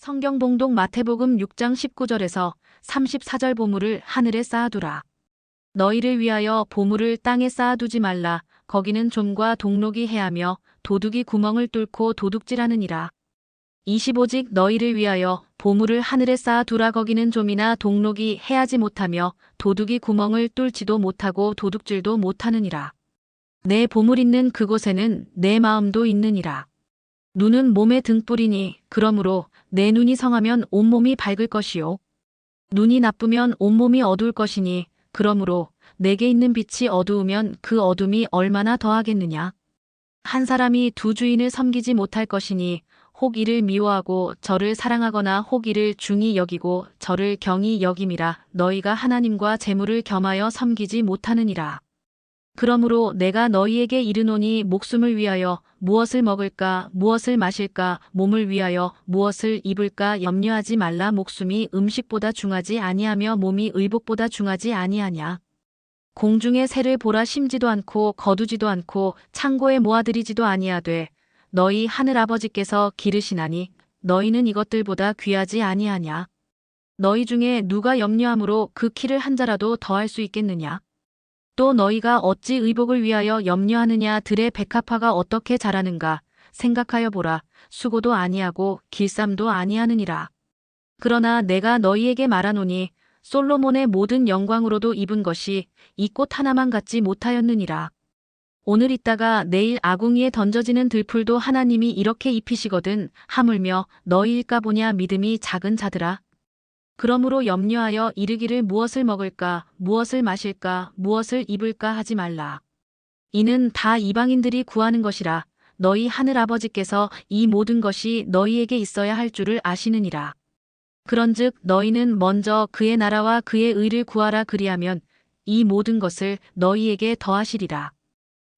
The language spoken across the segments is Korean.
성경 봉독 마태복음 6장 19절에서 34절 보물을 하늘에 쌓아두라. 너희를 위하여 보물을 땅에 쌓아두지 말라. 거기는 좀과 동록이 해하며 도둑이 구멍을 뚫고 도둑질하느니라. 25직 너희를 위하여 보물을 하늘에 쌓아두라. 거기는 좀이나 동록이 해하지 못하며 도둑이 구멍을 뚫지도 못하고 도둑질도 못하느니라. 내 보물 있는 그곳에는 내 마음도 있느니라. 눈은 몸의 등불이니 그러므로 내 눈이 성하면 온몸이 밝을 것이요 눈이 나쁘면 온몸이 어두울 것이니 그러므로 내게 있는 빛이 어두우면 그 어둠이 얼마나 더하겠느냐. 한 사람이 두 주인을 섬기지 못할 것이니 혹 이를 미워하고 저를 사랑하거나 혹 이를 중히 여기고 저를 경히 여김이라. 너희가 하나님과 재물을 겸하여 섬기지 못하느니라. 그러므로 내가 너희에게 이르노니 목숨을 위하여 무엇을 먹을까 무엇을 마실까 몸을 위하여 무엇을 입을까 염려하지 말라. 목숨이 음식보다 중하지 아니하며 몸이 의복보다 중하지 아니하냐. 공중의 새를 보라. 심지도 않고 거두지도 않고 창고에 모아들이지도 아니하되 너희 하늘 아버지께서 기르시나니 너희는 이것들보다 귀하지 아니하냐. 너희 중에 누가 염려함으로 그 키를 한 자라도 더할 수 있겠느냐. 또 너희가 어찌 의복을 위하여 염려하느냐. 들의 백합화가 어떻게 자라는가 생각하여 보라. 수고도 아니하고 길쌈도 아니하느니라. 그러나 내가 너희에게 말하노니 솔로몬의 모든 영광으로도 입은 것이 이 꽃 하나만 갖지 못하였느니라. 오늘 있다가 내일 아궁이에 던져지는 들풀도 하나님이 이렇게 입히시거든. 하물며 너희일까 보냐. 믿음이 작은 자들아. 그러므로 염려하여 이르기를 무엇을 먹을까 무엇을 마실까 무엇을 입을까 하지 말라. 이는 다 이방인들이 구하는 것이라. 너희 하늘 아버지께서 이 모든 것이 너희에게 있어야 할 줄을 아시느니라. 그런즉 너희는 먼저 그의 나라와 그의 의를 구하라. 그리하면 이 모든 것을 너희에게 더하시리라.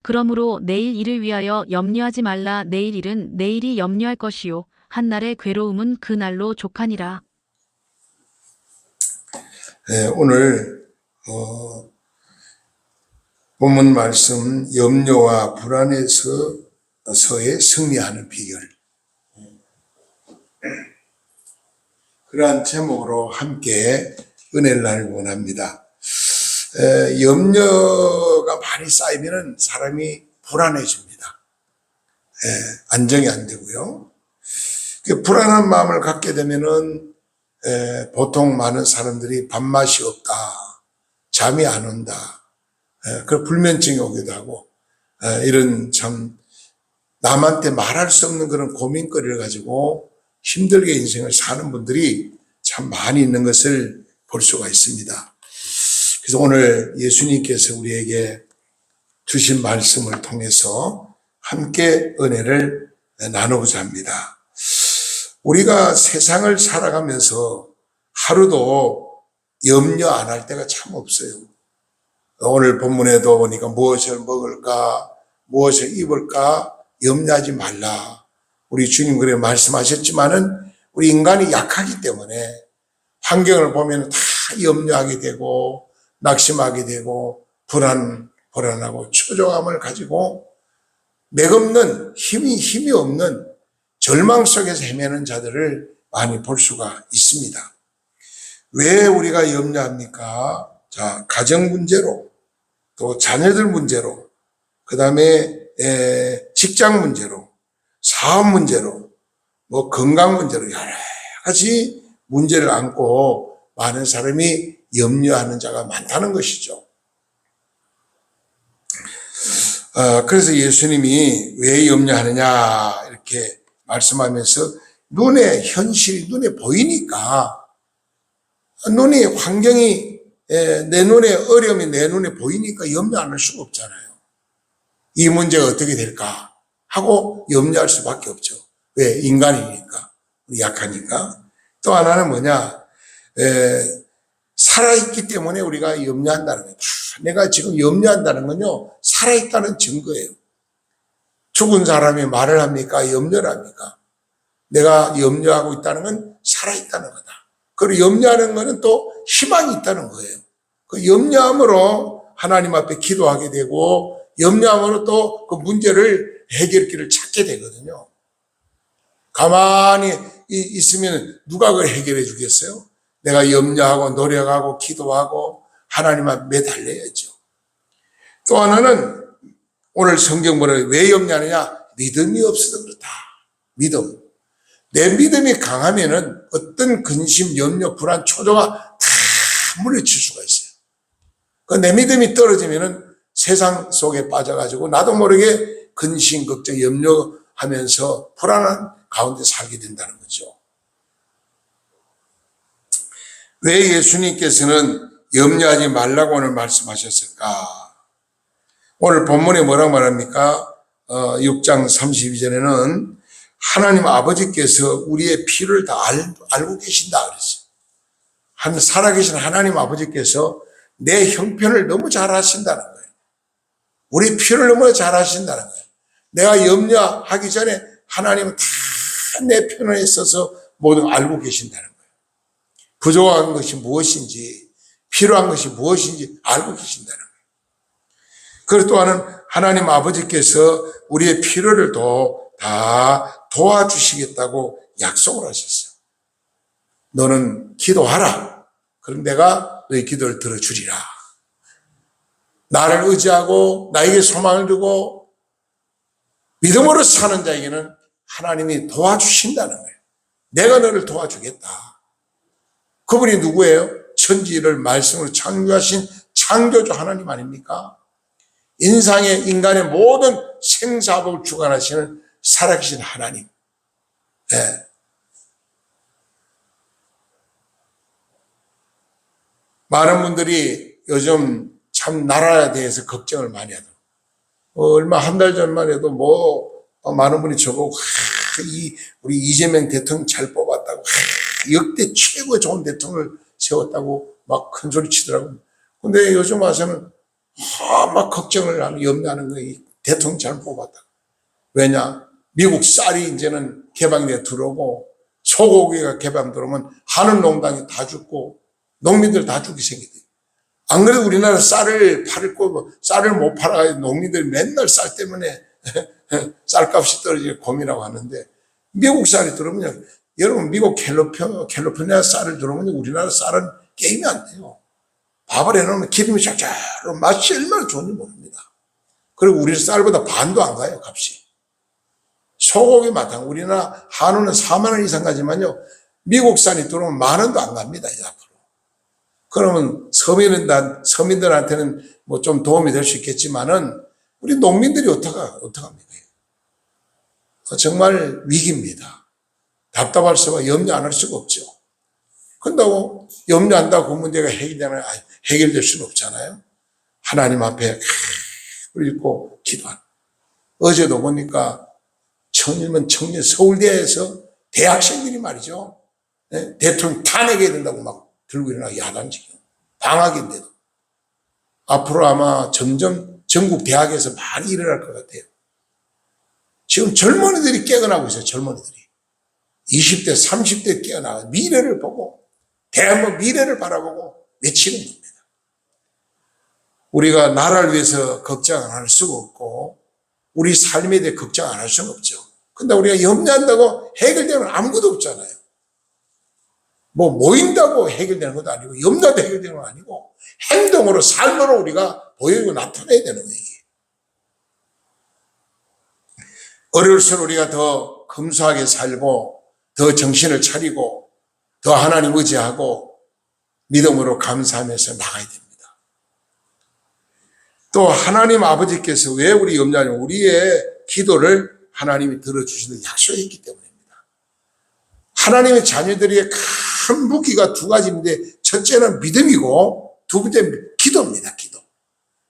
그러므로 내일 일을 위하여 염려하지 말라. 내일 일은 내일이 염려할 것이요 한 날의 괴로움은 그 날로 족하니라. 네, 오늘 본문 말씀 염려와 불안에서의 승리하는 비결, 그러한 제목으로 함께 은혜를 나누기 원합니다. 염려가 많이 쌓이면 사람이 불안해집니다. 안정이 안 되고요. 불안한 마음을 갖게 되면은 보통 많은 사람들이 밥맛이 없다, 잠이 안 온다, 그 불면증이 오기도 하고, 이런 참 남한테 말할 수 없는 그런 고민거리를 가지고 힘들게 인생을 사는 분들이 참 많이 있는 것을 볼 수가 있습니다. 그래서 오늘 예수님께서 우리에게 주신 말씀을 통해서 함께 은혜를 나누고자 합니다. 우리가 세상을 살아가면서 하루도 염려 안 할 때가 참 없어요. 오늘 본문에도 보니까 무엇을 먹을까, 무엇을 입을까 염려하지 말라. 우리 주님 그래 말씀하셨지만은 우리 인간이 약하기 때문에 환경을 보면 다 염려하게 되고 낙심하게 되고 불안하고 초조함을 가지고 맥없는 힘이 없는 절망 속에서 헤매는 자들을 많이 볼 수가 있습니다. 왜 우리가 염려합니까? 자, 가정 문제로, 또 자녀들 문제로, 그 다음에 직장 문제로, 사업 문제로, 뭐 건강 문제로 여러 가지 문제를 안고 많은 사람이 염려하는 자가 많다는 것이죠. 그래서 예수님이 왜 염려하느냐 이렇게 말씀하면서 현실이 눈에 보이니까, 눈이 환경이 내 눈에 어려움이 내 눈에 보이니까 염려 안 할 수가 없잖아요. 이 문제가 어떻게 될까 하고 염려할 수밖에 없죠. 왜? 인간이니까, 약하니까. 또 하나는 뭐냐, 살아있기 때문에 우리가 염려한다는 거예요. 내가 지금 염려한다는 건요, 살아있다는 증거예요. 죽은 사람이 말을 합니까? 염려를 합니까? 내가 염려하고 있다는 건 살아있다는 거다. 그리고 염려하는 것은 또 희망이 있다는 거예요. 그 염려함으로 하나님 앞에 기도하게 되고, 염려함으로 또 그 문제를 해결길을 찾게 되거든요. 가만히 있으면 누가 그걸 해결해 주겠어요? 내가 염려하고 노력하고 기도하고 하나님 앞에 매달려야죠. 또 하나는 오늘 성경 보면 왜 염려하느냐? 믿음이 없어서 그렇다. 믿음. 내 믿음이 강하면은 어떤 근심, 염려, 불안, 초조가 다 물리칠 수가 있어요. 내 믿음이 떨어지면은 세상 속에 빠져가지고 나도 모르게 근심, 걱정, 염려하면서 불안한 가운데 살게 된다는 거죠. 왜 예수님께서는 염려하지 말라고 오늘 말씀하셨을까? 오늘 본문에 뭐라고 말합니까? 6장 32절에는 하나님 아버지께서 우리의 필요를 다 알고 계신다 그랬어요. 살아계신 하나님 아버지께서 내 형편을 너무 잘 하신다는 거예요. 우리 필요를 너무 잘 하신다는 거예요. 내가 염려하기 전에 하나님은 다 내 편에 있어서 모두 알고 계신다는 거예요. 부족한 것이 무엇인지, 필요한 것이 무엇인지 알고 계신다는 거예요. 그리고 또한 하나님 아버지께서 우리의 필요를 다 도와주시겠다고 약속을 하셨어요. 너는 기도하라. 그럼 내가 너의 기도를 들어주리라. 나를 의지하고 나에게 소망을 두고 믿음으로 사는 자에게는 하나님이 도와주신다는 거예요. 내가 너를 도와주겠다. 그분이 누구예요? 천지를 말씀으로 창조하신 창조주 하나님 아닙니까? 인간의 모든 생사복을 주관하시는 살아계신 하나님. 네. 많은 분들이 요즘 참 나라에 대해서 걱정을 많이 하더라고요. 얼마 한 달 전만 해도 많은 분이 저보고 우리 이재명 대통령 잘 뽑았다고 역대 최고 좋은 대통령을 세웠다고 막 큰 소리 치더라고요. 근데 요즘 와서는 막 걱정을 하는, 염려하는 거예요. 대통령 잘 뽑았다. 왜냐? 미국 쌀이 이제는 개방돼 들어오고 소고기가 개방 들어오면 한우 농장이 다 죽고 농민들 다 죽게 생기대. 안 그래도 우리나라 쌀을 못 팔아가지고 농민들이 맨날 쌀 때문에 쌀값이 떨어지게 고민하고 하는데 미국 쌀이 들어오면 여러분 미국 캘리포니아 쌀을 들어오면 우리나라 쌀은 게임이 안 돼요. 밥을 해놓으면 기름이 쫙쫙 맛이 얼마나 좋은지 모릅니다. 그리고 우리 쌀보다 반도 안 가요, 값이. 소고기 마탕, 우리나라 한우는 4만 원 이상 가지만요, 미국 쌀이 들어오면 10,000원도 안 갑니다, 이제 앞으로. 그러면 서민들한테는 뭐 좀 도움이 될 수 있겠지만은, 우리 농민들이 어떡합니까? 정말 위기입니다. 답답할 수가 염려 안 할 수가 없죠. 그런다고 염려한다고 그 문제가 해결될 수는 없잖아요. 하나님 앞에 읽고 기도하는. 어제도 보니까 청년 서울대에서 대학생들이 말이죠. 대통령 탄핵해야 된다고 막 들고 일어나고 야단지경. 방학인데도. 앞으로 아마 점점 전국 대학에서 많이 일어날 것 같아요. 지금 젊은이들이 깨어나고 있어요. 젊은이들이. 20대, 30대 깨어나고 미래를 보고 대한민국 미래를 바라보고 외치는 겁니다. 우리가 나라를 위해서 걱정 안 할 수가 없고 우리 삶에 대해 걱정 안 할 수는 없죠. 근데 우리가 염려한다고 해결되는 건 아무것도 없잖아요. 뭐 모인다고 해결되는 것도 아니고 염려도 해결되는 건 아니고 행동으로 삶으로 우리가 보이고 나타내야 되는 거예요. 어려울수록 우리가 더 검소하게 살고 더 정신을 차리고 더 하나님 의지하고 믿음으로 감사하면서 나가야 됩니다. 또 하나님 아버지께서 왜 우리 염려하냐면 우리의 기도를 하나님이 들어주시는 약속했기 때문입니다. 하나님의 자녀들의 큰 무기가 두 가지인데 첫째는 믿음이고 두 번째 기도입니다. 기도.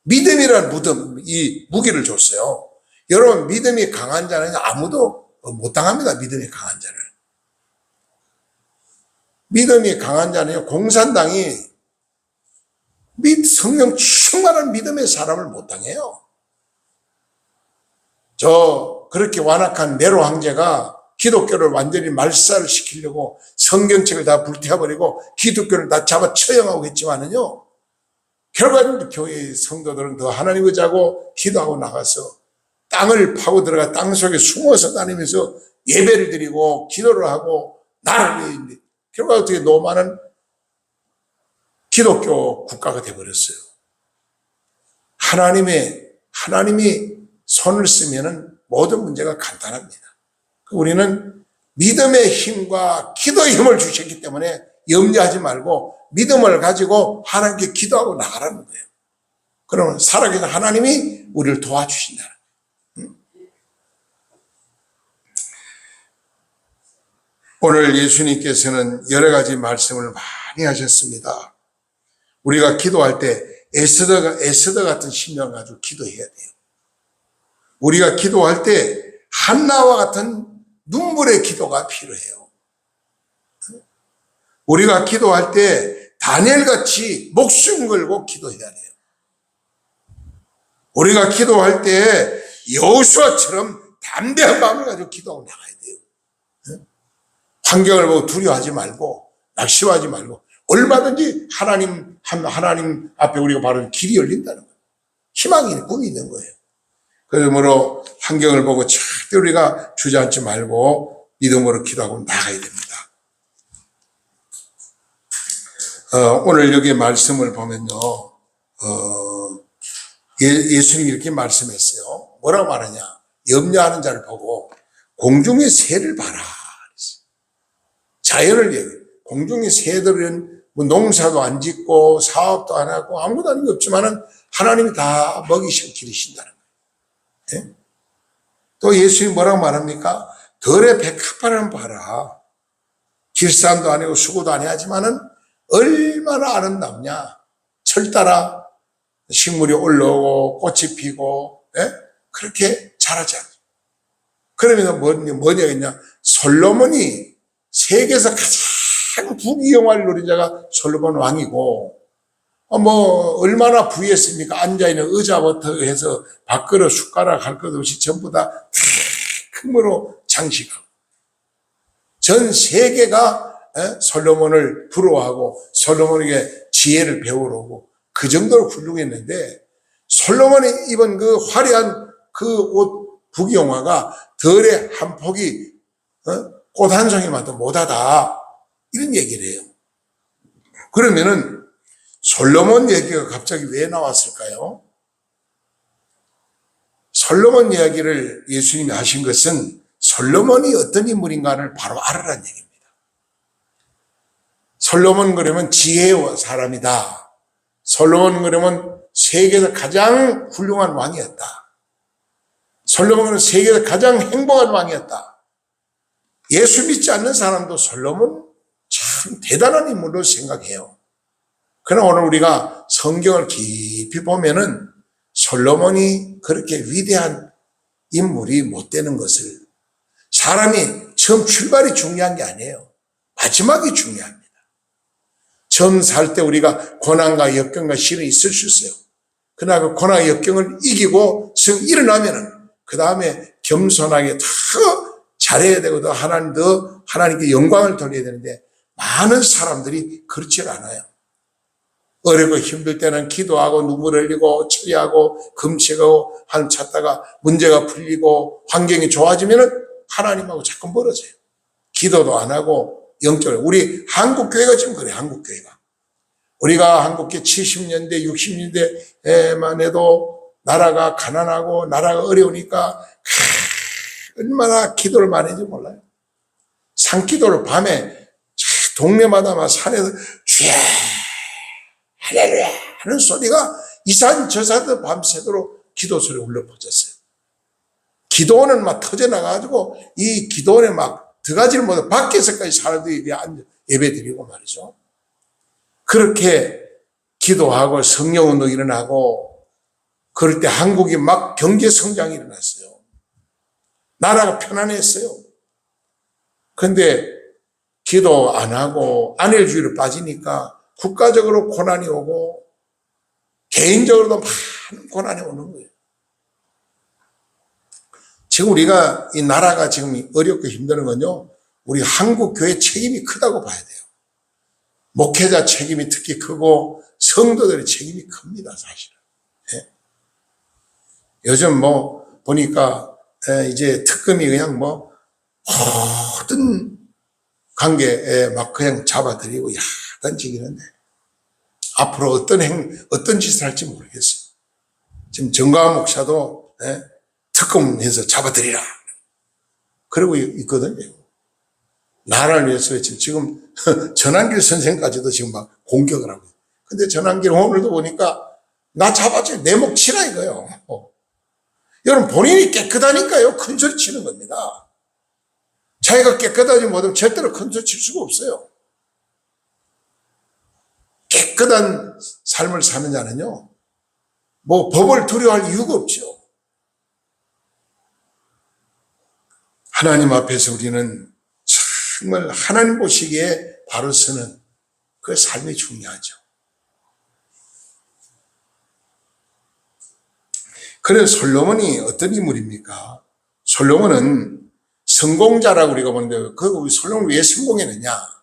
믿음이라는 이 무기를 줬어요. 여러분 믿음이 강한 자는 아무도 못 당합니다. 믿음이 강한 자를. 믿음이 강한 자는 공산당이 성령 충만한 믿음의 사람을 못 당해요. 그렇게 완악한 네로 황제가 기독교를 완전히 말살시키려고 성경책을 다 불태워버리고 기독교를 다 잡아 처형하고 했지만은요, 결과적으로 교회의 성도들은 더 하나님 의지하고 기도하고 나가서 땅을 파고 들어가 땅 속에 숨어서 다니면서 예배를 드리고 기도를 하고 나를 위해. 결과 어떻게 로마는 기독교 국가가 되어버렸어요. 하나님이 손을 쓰면은 모든 문제가 간단합니다. 우리는 믿음의 힘과 기도의 힘을 주셨기 때문에 염려하지 말고 믿음을 가지고 하나님께 기도하고 나가라는 거예요. 그러면 살아계신 하나님이 우리를 도와주신다는 거예요. 오늘 예수님께서는 여러 가지 말씀을 많이 하셨습니다. 우리가 기도할 때 에스더 같은 심령을 가지고 기도해야 돼요. 우리가 기도할 때 한나와 같은 눈물의 기도가 필요해요. 우리가 기도할 때 다니엘같이 목숨 걸고 기도해야 돼요. 우리가 기도할 때 여호수아처럼 담대한 마음을 가지고 기도하고 나가야 돼요. 환경을 보고 두려워하지 말고 낙심하지 말고 얼마든지 하나님 앞에 우리가 바로 길이 열린다는 거예요. 희망이 꿈이 있는 거예요. 그러므로 환경을 보고 절대 우리가 주저앉지 말고 믿음으로 기도하고 나가야 됩니다. 오늘 여기 말씀을 보면요, 예수님이 이렇게 말씀했어요. 뭐라고 말하냐? 염려하는 자를 보고 공중의 새를 봐라. 자연을 얘기해요. 공중의 새들은 뭐 농사도 안 짓고 사업도 안 하고 아무것도 하는 게 없지만은 하나님이 다 먹이시고 기르신다는 거예요. 예? 또 예수님이 뭐라고 말합니까? 들의 백합화를 봐라. 길쌈도 아니고 수고도 아니 하지만은 얼마나 아름답냐. 철 따라 식물이 올라오고 꽃이 피고, 예? 그렇게 자라지 않아요. 그러면 뭐냐겠냐? 솔로몬이 세계에서 가장 부귀영화를 누린 자가 솔로몬 왕이고, 얼마나 부유했습니까? 앉아있는 의자부터 해서 밥그릇, 숟가락 할 것 없이 전부 다 금으로 장식하고. 전 세계가 솔로몬을 부러워하고 솔로몬에게 지혜를 배우러 오고 그 정도로 훌륭했는데 솔로몬이 입은 그 화려한 그 옷 부귀영화가 덜의 한 폭이 꽃 한 송이만도 못하다 이런 얘기를 해요. 그러면은 솔로몬 얘기가 갑자기 왜 나왔을까요? 솔로몬 이야기를 예수님이 하신 것은 솔로몬이 어떤 인물인가를 바로 알아라는 얘기입니다. 솔로몬 그러면 지혜의 사람이다. 솔로몬 그러면 세계에서 가장 훌륭한 왕이었다. 솔로몬은 세계에서 가장 행복한 왕이었다. 예수 믿지 않는 사람도 솔로몬 참 대단한 인물로 생각해요. 그러나 오늘 우리가 성경을 깊이 보면은 솔로몬이 그렇게 위대한 인물이 못 되는 것을, 사람이 처음 출발이 중요한 게 아니에요. 마지막이 중요합니다. 처음 살 때 우리가 고난과 역경과 시련이 있을 수 있어요. 그러나 그 고난과 역경을 이기고 일어나면은 그 다음에 겸손하게 더 잘해야 되고 더 하나님께 영광을 돌려야 되는데 많은 사람들이 그렇지 않아요. 어렵고 힘들 때는 기도하고 눈물 흘리고 처리하고 금식하고 찾다가 문제가 풀리고 환경이 좋아지면은 하나님하고 자꾸 멀어져요. 기도도 안 하고 영적으로. 우리 한국교회가 지금 그래요. 한국교회가. 우리가 한국교회 70년대 60년대에만 해도 나라가 가난하고 나라가 어려우니까 얼마나 기도를 많이 했는지 몰라요. 산기도를 밤에 동네마다 막 산에서 쥐 할렐루야 하는 소리가 이 산 저 산도 밤새도록 기도 소리 울려 퍼졌어요. 기도원은 막 터져나가가지고 이 기도원에 막 들어가지를 못해 밖에서까지 사람들이 예배 드리고 말이죠. 그렇게 기도하고 성령운동이 일어나고 그럴 때 한국이 막 경제 성장이 일어났어요. 나라가 편안했어요. 그런데 기도 안 하고 안일주의로 빠지니까 국가적으로 고난이 오고 개인적으로도 많은 고난이 오는 거예요. 지금 우리가 이 나라가 지금 어렵고 힘드는 건요, 우리 한국 교회 책임이 크다고 봐야 돼요. 목회자 책임이 특히 크고 성도들의 책임이 큽니다, 사실은. 예. 요즘 보니까 이제 특검이 그냥 모든 관계에 막 그냥 잡아들이고 던지기는데 앞으로 어떤 짓을 할지 모르겠어요. 지금 정광훈 목사도 특검해서 잡아들이라 그러고 있거든요. 나라를 위해서 지금 전한길 선생까지도 지금 막 공격을 하고 있어요. 근데 전한길 오늘도 보니까 나 잡아줘 내 목 치라 이거요. 여러분 본인이 깨끗하니까요 큰 소리 치는 겁니다. 자기가 깨끗하지 못하면 절대로 큰 소리 칠 수가 없어요. 깨끗한 삶을 사는 자는요 뭐 법을 두려워할 이유가 없죠. 하나님 앞에서 우리는 정말 하나님 보시기에 바로 서는 그 삶이 중요하죠. 그래서 솔로몬이 어떤 인물입니까? 솔로몬은 성공자라고 우리가 보는데 그 솔로몬이 왜 성공했느냐?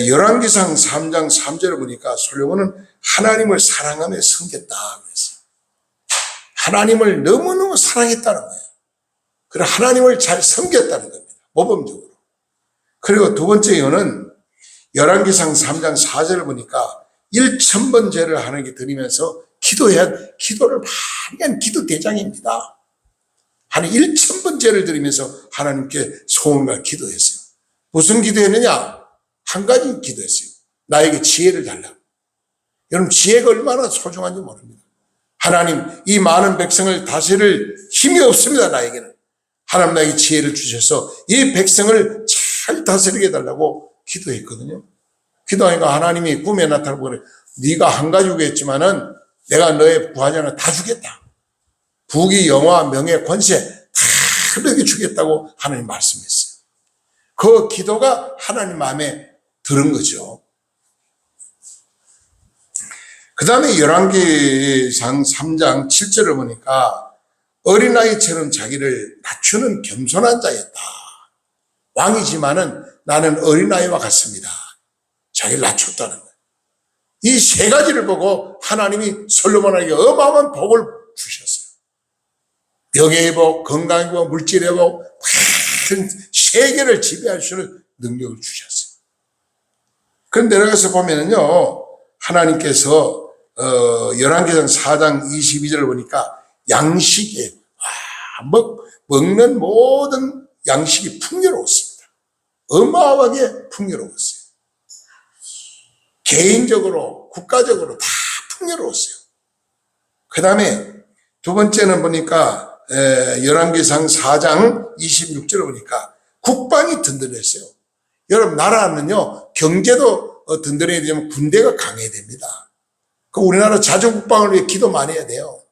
열왕기상 3장 3절을 보니까 솔로몬은 하나님을 사랑하며 섬겼다 그랬어요. 하나님을 너무너무 사랑했다는 거예요. 그리고 하나님을 잘 섬겼다는 겁니다. 모범적으로. 그리고 두 번째 이유는 열왕기상 3장 4절을 보니까 1000번 제를 하나님께 드리면서 기도를 많이 한 기도 대장입니다. 한 1000번 제를 드리면서 하나님께 소원과 기도했어요. 무슨 기도했느냐? 한 가지 기도했어요. 나에게 지혜를 달라고. 여러분 지혜가 얼마나 소중한지 모릅니다. 하나님 이 많은 백성을 다스릴 힘이 없습니다. 나에게는. 하나님 나에게 지혜를 주셔서 이 백성을 잘 다스리게 해달라고 기도했거든요. 기도하니까 하나님이 꿈에 나타나고 그래. 네가 한 가지고 했지만은 내가 너의 부하장을 다 주겠다. 부귀 영화 명예 권세 다 너에게 주겠다고 하나님 말씀했어요. 그 기도가 하나님 마음에 들은 거죠. 그 다음에 열왕기상 3장 7절을 보니까 어린아이처럼 자기를 낮추는 겸손한 자였다. 왕이지만은 나는 어린아이와 같습니다. 자기를 낮췄다는 거예요. 이 세 가지를 보고 하나님이 솔로몬에게 어마어마한 복을 주셨어요. 명예의 복, 건강의 복, 물질의 복, 큰 세계를 지배할 수 있는 능력을 주셨어요. 그런데 내려가서 보면은요, 하나님께서 열왕기상 4장 22절을 보니까 양식에 먹는 모든 양식이 풍요로웠습니다. 어마어마하게 풍요로웠어요. 개인적으로 국가적으로 다 풍요로웠어요. 그 다음에 두 번째는 보니까 열왕기상 4장 26절을 보니까 국방이 든든했어요. 여러분 나라는요 경제도 든든해야 되면 군대가 강해야 됩니다. 그 우리나라 자주국방을 위해 기도 많이 해야 돼요.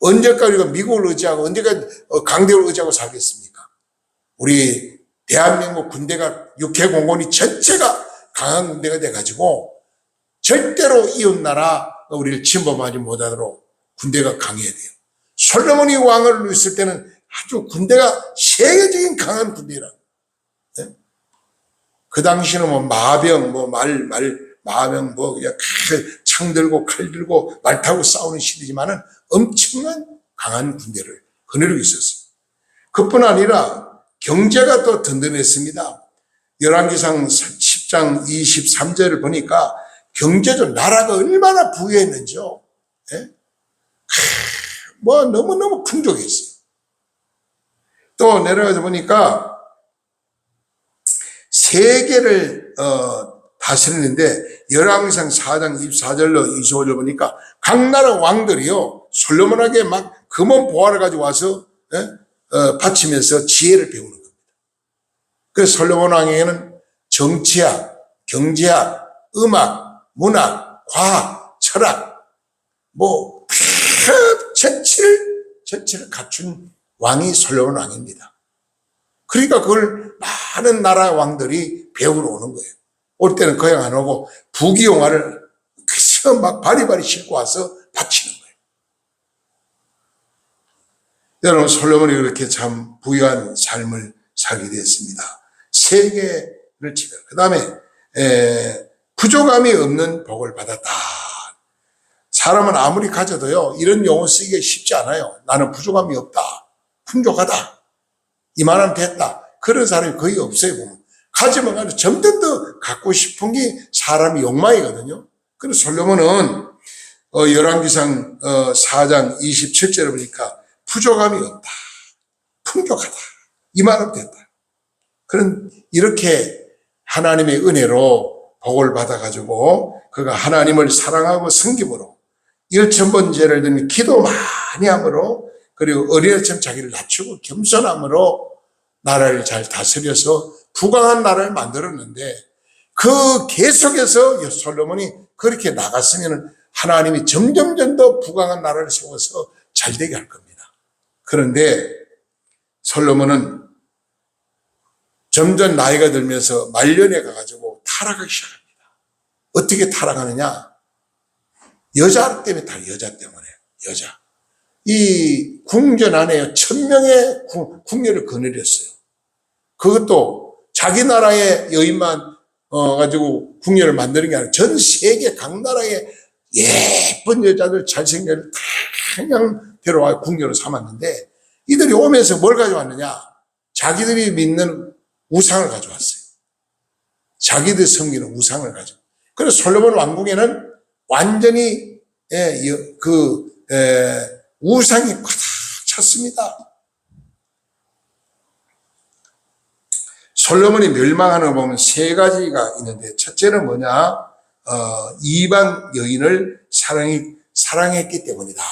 언제까지 우리가 미국을 의지하고 언제까지 강대를 의지하고 살겠습니까? 우리 대한민국 군대가 육해공군이 전체가 강한 군대가 돼가지고 절대로 이웃나라 우리를 침범하지 못하도록 군대가 강해야 돼요. 솔로몬이 왕을 있을 때는 아주 군대가 세계적인 강한 군대라. 네? 그 당시는 뭐 마병, 마병 그냥 창 들고 칼 들고 말 타고 싸우는 시대지만은 엄청난 강한 군대를 거느리고 있었어요. 그뿐 아니라 경제가 또 든든했습니다. 열왕기상 10장 23절을 보니까 경제적 나라가 얼마나 부유했는지요. 예? 뭐 너무너무 풍족했어요. 또 내려가서 보니까 세계를 다스리는데 열왕기상 4장 24절로 25절 보니까 각 나라 왕들이요 솔로몬에게 막 금원 보화를 가지고 와서 바치면서 지혜를 배우는 겁니다. 그래서 솔로몬 왕에게는 정치학, 경제학, 음악, 문학, 과학, 철학 뭐 전체를 갖춘 왕이 솔로몬 왕입니다. 그러니까 그걸 많은 나라 왕들이 배우러 오는 거예요. 올 때는 거양 안 오고 부귀영화를 그래서 막 바리바리 싣고 와서 바치는 거예요. 여러분 솔로몬이 그렇게 참 부유한 삶을 살게 됐습니다. 세계를 지배. 그 다음에 부족함이 없는 복을 받았다. 사람은 아무리 가져도요 이런 용어 쓰기가 쉽지 않아요. 나는 부족함이 없다. 풍족하다. 이만하면 됐다. 그런 사람이 거의 없어요 보면. 가지면 가지고 점점 더 갖고 싶은 게 사람의 욕망이거든요. 그래서 솔로몬은 열왕기상 4장 27절에 보니까 부족함이 없다, 풍족하다 이 말은 됐다. 그런 이렇게 하나님의 은혜로 복을 받아가지고 그가 하나님을 사랑하고 섬김으로 1000번 죄를 드는 기도 많이 함으로 그리고 어린애처럼 자기를 낮추고 겸손함으로 나라를 잘 다스려서 부강한 나라를 만들었는데 그 계속해서 솔로몬이 그렇게 나갔으면 하나님이 점점 더 부강한 나라를 세워서 잘 되게 할 겁니다. 그런데 솔로몬은 점점 나이가 들면서 말년에 가가지고 타락하기 시작합니다. 어떻게 타락하느냐? 여자 때문에 여자 때문에 여자. 이 궁전 안에 1000명의 궁녀를 거느렸어요. 그것도 자기 나라의 여인만 가지고 궁녀를 만드는 게 아니라 전 세계 각 나라의 예쁜 여자들 잘생긴 여자들 다 그냥 데려와 궁녀로 삼았는데 이들이 오면서 뭘 가져왔느냐? 자기들이 믿는 우상을 가져왔어요. 자기들 섬기는 우상을 가져. 그래서 솔로몬 왕궁에는 완전히 우상이 가득 찼습니다. 솔로몬이 멸망하는 거 보면 세 가지가 있는데 첫째는 뭐냐? 이방 여인을 사랑했기 때문이다.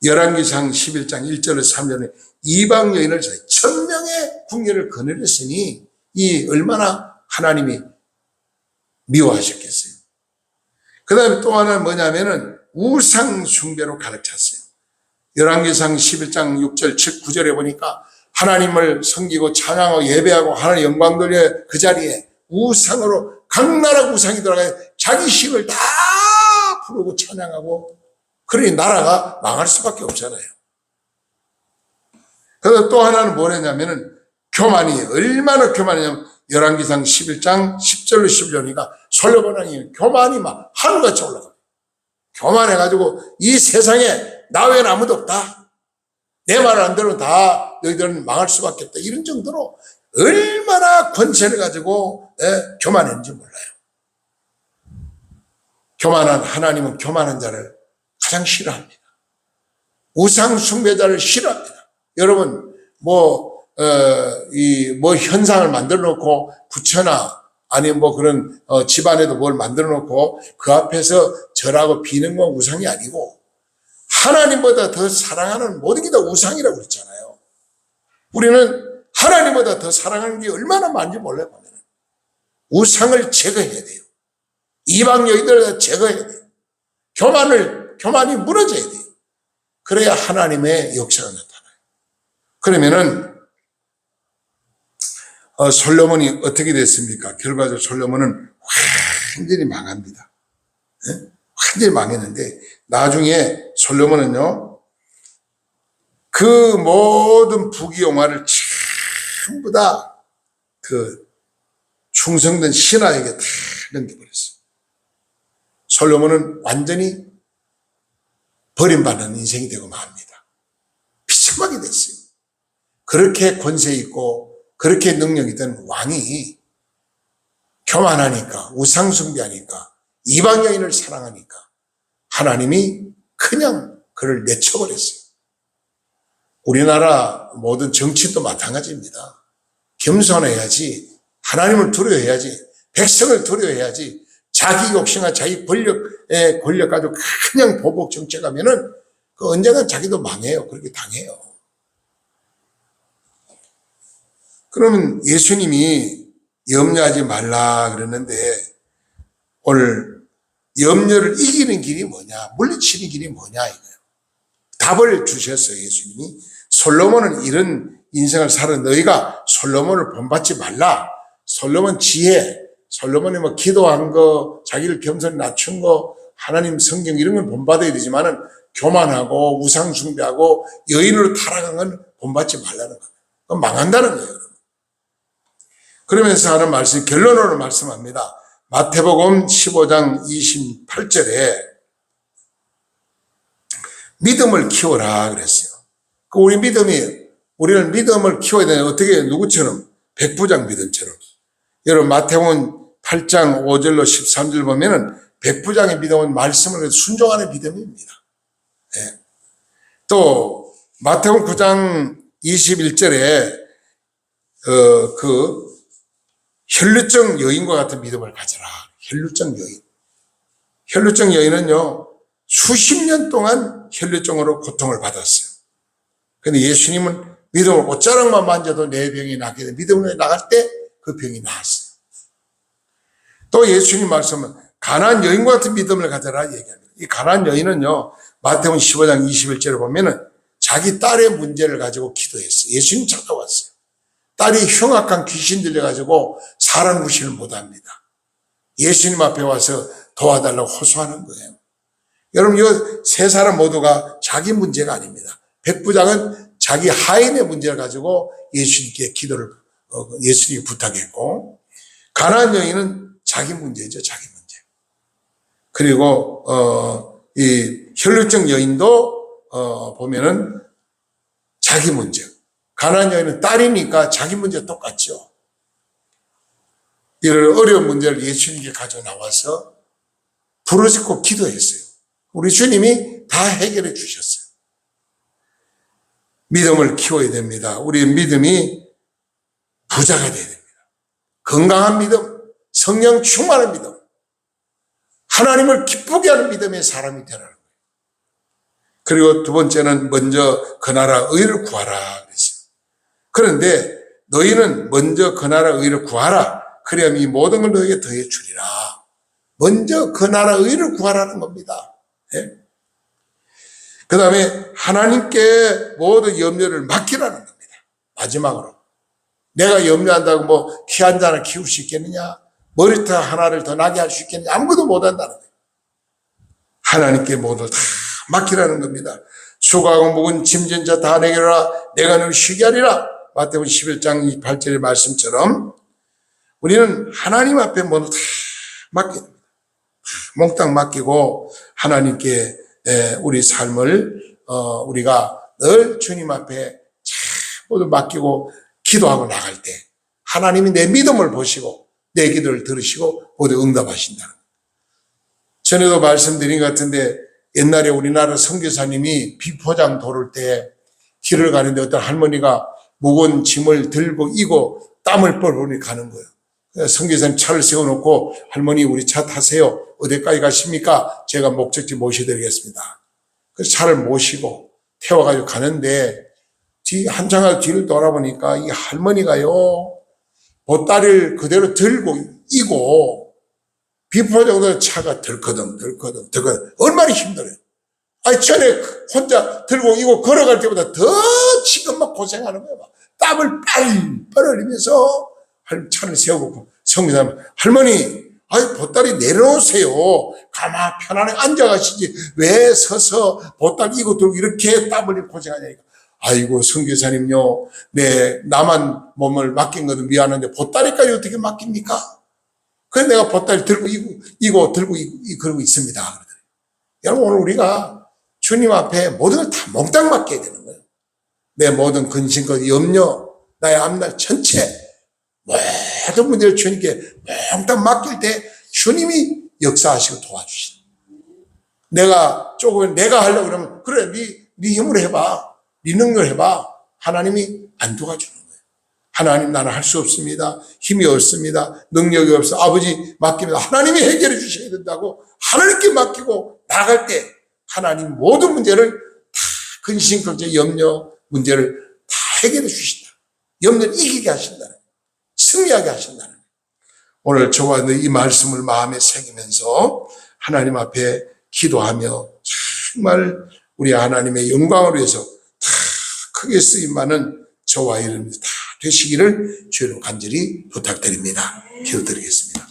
열왕기상 11장 1절에서 3절에 이방 여인을 1000명의 궁녀를 거느렸으니 이 얼마나 하나님이 미워하셨겠어요. 그 다음에 또 하나는 뭐냐면은 우상 숭배로 가득 찼어요. 열왕기상 11장 6절 9절에 보니까 하나님을 섬기고 찬양하고 예배하고 하나님 영광 돌려 그 자리에 우상으로 각 나라 우상이 들어가요. 자기 신을 다 부르고 찬양하고 그러니 나라가 망할 수밖에 없잖아요. 그래서 또 하나는 뭐냐면은 교만이 얼마나 교만이냐면 열왕기상 11장 10절로 11절이니까 솔로몬 왕이 교만이 막 하늘같이 올라가요. 교만해가지고 이 세상에 나 외에는 아무도 없다. 내 말을 안 들으면 다 너희들은 망할 수밖에 없다. 이런 정도로 얼마나 권세를 가지고 교만했는지 몰라요. 교만한 하나님은 교만한 자를 가장 싫어합니다. 우상 숭배자를 싫어합니다. 여러분 현상을 만들어 놓고 부처나 아니면 그런 집안에도 뭘 만들어 놓고 그 앞에서 절하고 비는 건 우상이 아니고 하나님보다 더 사랑하는 모든 게 다 우상이라고 그랬잖아요. 우리는 하나님보다 더 사랑하는 게 얼마나 많은지 몰라요. 우상을 제거해야 돼요. 이방 여인들을 제거해야 돼요. 교만이 무너져야 돼요. 그래야 하나님의 역사가 나타나요. 그러면은 솔로몬이 어떻게 됐습니까? 결과적으로 솔로몬은 완전히 망합니다. 완전히 망했는데 나중에 솔로몬은요 그 모든 부귀영화를 전부 다 그 충성된 신하에게 다 넘겨버렸어요. 솔로몬은 완전히 버림받는 인생이 되고 맙니다. 비참하게 됐어요. 그렇게 권세 있고 그렇게 능력 있던 왕이 교만하니까 우상숭배하니까 이방 여인을 사랑하니까 하나님이 그냥 그를 내쳐버렸어요. 우리나라 모든 정치도 마찬가지입니다. 겸손해야지, 하나님을 두려워해야지, 백성을 두려워해야지, 자기 욕심과 자기 권력 가지고 그냥 보복 정책하면은 그 언젠간 자기도 망해요. 그렇게 당해요. 그러면 예수님이 염려하지 말라 그랬는데 오늘 염려를 이기는 길이 뭐냐, 물리치는 길이 뭐냐 이거예요. 답을 주셨어요. 예수님이. 솔로몬은 이런 인생을 살아 너희가 솔로몬을 본받지 말라. 솔로몬 지혜, 솔로몬이 기도한 거, 자기를 겸손히 낮춘 거, 하나님 성경 이런 건 본받아야 되지만은 교만하고 우상 숭배하고 여인으로 타락한 건 본받지 말라는 거예요. 그건 망한다는 거예요. 여러분. 그러면서 하는 말씀, 결론으로 말씀합니다. 마태복음 15장 28절에 믿음을 키워라 그랬어요. 우리는 믿음을 키워야 되는 어떻게 누구처럼 백부장 믿음처럼. 여러분 마태복음 8장 5절로 13절 보면은 백부장의 믿음은 말씀을 순종하는 믿음입니다. 예. 또 마태복음 9장 21절에 그 혈루증 여인과 같은 믿음을 가져라. 혈루증 여인. 혈루증 여인은요, 수십 년 동안 혈루증으로 고통을 받았어요. 근데 예수님은 믿음을 옷자락만 만져도 내 병이 낫게 돼. 믿음으로 나갈 때 그 병이 나았어요. 또 예수님 말씀은 가난한 여인과 같은 믿음을 가져라 얘기합니다. 이 가난한 여인은요, 마태복음 15장 21절을 보면은 자기 딸의 문제를 가지고 기도했어요. 예수님 찾아왔어요. 딸이 흉악한 귀신 들려가지고 사람 구실을 못합니다. 예수님 앞에 와서 도와달라고 호소하는 거예요. 여러분, 이 세 사람 모두가 자기 문제가 아닙니다. 백부장은 자기 하인의 문제를 가지고 예수님께 예수님께 부탁했고, 가난한 여인은 자기 문제죠, 자기 문제. 그리고, 이 혈루증 여인도, 보면은 자기 문제. 가난한 여인은 딸이니까 자기 문제 똑같죠. 이런 어려운 문제를 예수님께 가져 나와서 부르짖고 기도했어요. 우리 주님이 다 해결해 주셨어요. 믿음을 키워야 됩니다. 우리의 믿음이 부자가 되어야 됩니다. 건강한 믿음, 성령 충만한 믿음, 하나님을 기쁘게 하는 믿음의 사람이 되라는 거예요. 그리고 두 번째는 먼저 그 나라 의를 구하라 그랬어요. 그런데 너희는 먼저 그 나라 의를 구하라. 그래야 이 모든 걸 너에게 더해 주리라. 먼저 그 나라 의를 구하라는 겁니다. 예? 그 다음에 하나님께 모든 염려를 맡기라는 겁니다. 마지막으로. 내가 염려한다고 뭐 키 한 잔을 키울 수 있겠느냐? 머리털 하나를 더 나게 할 수 있겠느냐? 아무것도 못한다는 거예요. 하나님께 모두 다 맡기라는 겁니다. 수고하고 묵은 짐진 자 다 내게로 라 내가 너를 쉬게 하리라. 마태복음 11장 8절의 말씀처럼 우리는 하나님 앞에 모두 다 맡겨야 됩니다. 몽땅 맡기고 하나님께 우리 삶을 우리가 늘 주님 앞에 모두 맡기고 기도하고 나갈 때 하나님이 내 믿음을 보시고 내 기도를 들으시고 모두 응답하신다는 거예요. 전에도 말씀드린 것 같은데 옛날에 우리나라 선교사님이 비포장 도를 때 길을 가는데 어떤 할머니가 무거운 짐을 들고 이고 땀을 뻘뻘이 가는 거예요. 선교사님 차를 세워놓고 할머니 우리 차 타세요. 어디까지 가십니까? 제가 목적지 모셔드리겠습니다. 그래서 차를 모시고 태워가지고 가는데 한참을 뒤를 돌아보니까 이 할머니가요 보따리를 그대로 들고 이고 비포장도 차가 덜커덩 얼마나 힘들어요. 아니 전에 혼자 들고 이고 걸어갈 때보다 더 지금 막 고생하는 거예요. 땀을 빨빨 흘리면서 차를 세우고 성교사님 할머니 아이 보따리 내려놓으세요. 가만 편안하게 앉아가시지 왜 서서 보따리 이고 들고 이렇게 땀 흘리고 고생하냐니까. 아이고 선교사님요 나만 몸을 맡긴 것도 미안한데 보따리까지 어떻게 맡깁니까? 그래서 내가 보따리 들고 이고 들고 그러고 있습니다. 그러더니. 여러분 오늘 우리가 주님 앞에 모든 걸 다 몽땅 맡겨야 되는 거예요. 내 모든 근심과 염려 나의 앞날 전체 모든 문제를 주님께 몽땅 맡길 때 주님이 역사하시고 도와주신다. 내가 조금 내가 하려고 그러면 그래 네 힘으로 해봐. 네 능력을 해봐. 하나님이 안 도와주는 거예요. 하나님 나는 할 수 없습니다. 힘이 없습니다. 능력이 없어. 아버지 맡깁니다. 하나님이 해결해 주셔야 된다고 하나님께 맡기고 나갈 때 하나님 모든 문제를 다 근심, 걱정, 염려 문제를 다 해결해 주신다. 염려를 이기게 하신다는 승리하게 하신다는 오늘 저와 이 말씀을 마음에 새기면서 하나님 앞에 기도하며 정말 우리 하나님의 영광을 위해서 다 크게 쓰임받는 저와 여러분이 다 되시기를 주로 간절히 부탁드립니다. 기도드리겠습니다.